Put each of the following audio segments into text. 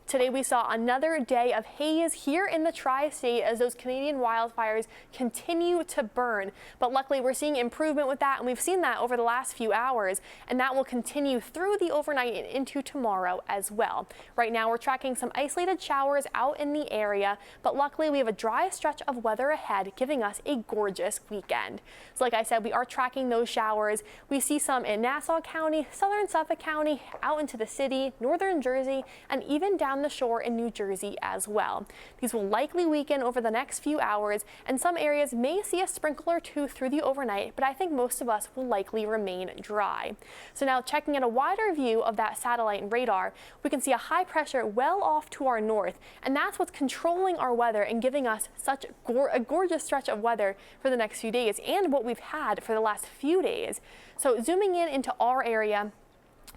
Today we saw another day of haze here in the tri-state as those Canadian wildfires continue to burn. But luckily we're seeing improvement with that, and we've seen that over the last few hours, and that will continue through the overnight and into tomorrow as well. Right now we're tracking some isolated showers out in the area, but luckily we have a dry stretch of weather ahead, giving us a gorgeous weekend. So like I said, we are tracking those showers. We see some in Nassau County, southern Suffolk County, out into the city, northern Jersey, and even down the shore in New Jersey as well. These will likely weaken over the next few hours, and some areas may see a sprinkle or two through the overnight, but I think most of us will likely remain dry. So now checking at a wider view of that satellite and radar, we can see a high pressure well off to our north, and that's what's controlling our weather and giving us such a gorgeous stretch of weather for the next few days and what we've had for the last few days. So zooming in into our area,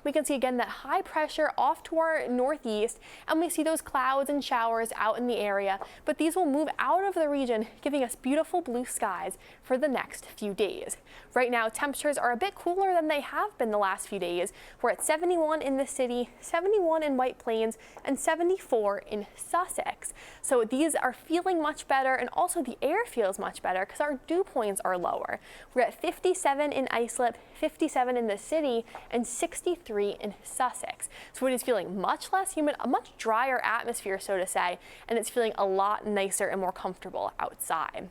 we can see again that high pressure off to our northeast, and we see those clouds and showers out in the area, but these will move out of the region, giving us beautiful blue skies for the next few days. Right now, temperatures are a bit cooler than they have been the last few days. We're at 71 in the city, 71 in White Plains, and 74 in Sussex. So these are feeling much better, and also the air feels much better because our dew points are lower. We're at 57 in Islip, 57 in the city, and 63 in Sussex. So it is feeling much less humid, a much drier atmosphere, so to say, and it's feeling a lot nicer and more comfortable outside.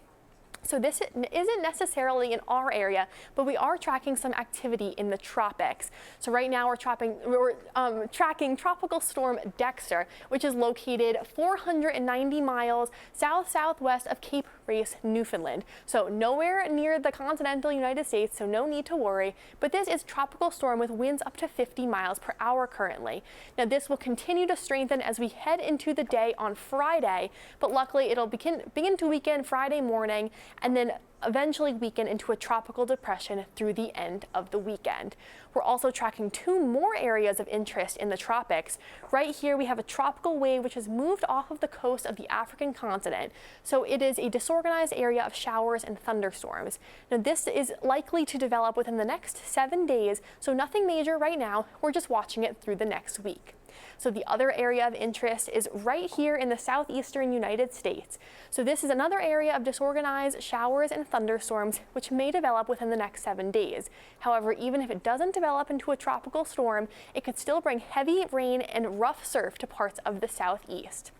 So this isn't necessarily in our area, but we are tracking some activity in the tropics. So right now we're tracking Tropical Storm Dexter, which is located 490 miles south-southwest of Cape Race, Newfoundland. So nowhere near the continental United States, so no need to worry. But this is tropical storm with winds up to 50 miles per hour currently. Now this will continue to strengthen as we head into the day on Friday, but luckily it'll begin to weaken Friday morning, and then eventually weaken into a tropical depression through the end of the weekend. We're also tracking two more areas of interest in the tropics. Right here we have a tropical wave which has moved off of the coast of the African continent. So it is a disorganized area of showers and thunderstorms. Now this is likely to develop within the next 7 days, so nothing major right now. We're just watching it through the next week. So the other area of interest is right here in the southeastern United States. So this is another area of disorganized showers and thunderstorms which may develop within the next 7 days. However, even if it doesn't develop into a tropical storm, it could still bring heavy rain and rough surf to parts of the southeast.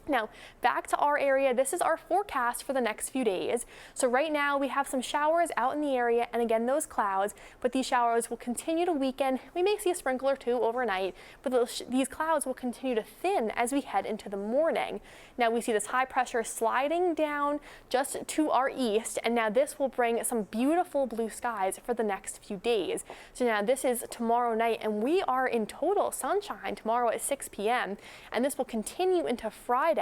Now, back to our area, this is our forecast for the next few days. So right now we have some showers out in the area, and again those clouds, but these showers will continue to weaken. We may see a sprinkle or two overnight, but these clouds will continue to thin as we head into the morning. Now we see this high pressure sliding down just to our east, and now this will bring some beautiful blue skies for the next few days. So now this is tomorrow night, and we are in total sunshine tomorrow at 6 p.m., and this will continue into Friday.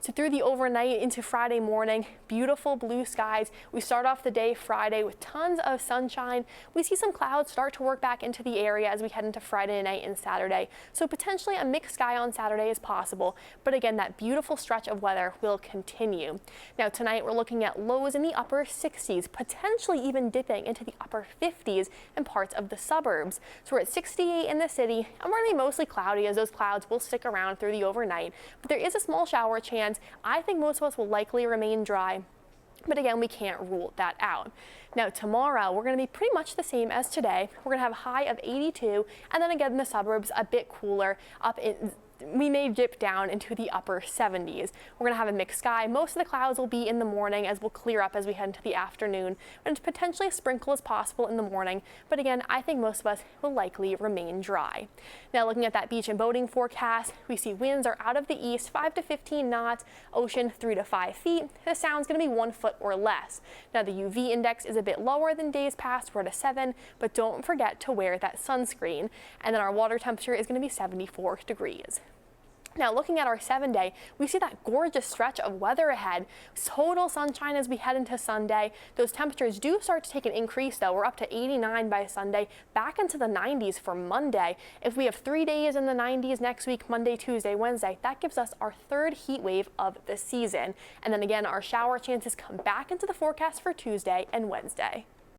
So through the overnight into Friday morning, beautiful blue skies. We start off the day Friday with tons of sunshine. We see some clouds start to work back into the area as we head into Friday night and Saturday. So potentially a mixed sky on Saturday is possible. But again, that beautiful stretch of weather will continue. Now tonight we're looking at lows in the upper 60s, potentially even dipping into the upper 50s in parts of the suburbs. So we're at 68 in the city, and we're going to be mostly cloudy as those clouds will stick around through the overnight. But there is a small shower chance. I think most of us will likely remain dry, but again, we can't rule that out. Now tomorrow, we're going to be pretty much the same as today. We're going to have a high of 82, and then again in the suburbs, a bit cooler. We may dip down into the upper 70s. We're going to have a mixed sky. Most of the clouds will be in the morning as we'll clear up as we head into the afternoon, and potentially a sprinkle is possible in the morning. But again, I think most of us will likely remain dry. Now looking at that beach and boating forecast, we see winds are out of the east 5 to 15 knots, ocean 3 to 5 feet. The sound's going to be 1 foot or less. Now the UV index is a bit lower than days past, we're at a 7, but don't forget to wear that sunscreen. And then our water temperature is going to be 74 degrees. Now looking at our 7-day, we see that gorgeous stretch of weather ahead. Total sunshine as we head into Sunday. Those temperatures do start to take an increase though. We're up to 89 by Sunday, back into the 90s for Monday. If we have 3 days in the 90s next week, Monday, Tuesday, Wednesday, that gives us our third heat wave of the season. And then again, our shower chances come back into the forecast for Tuesday and Wednesday.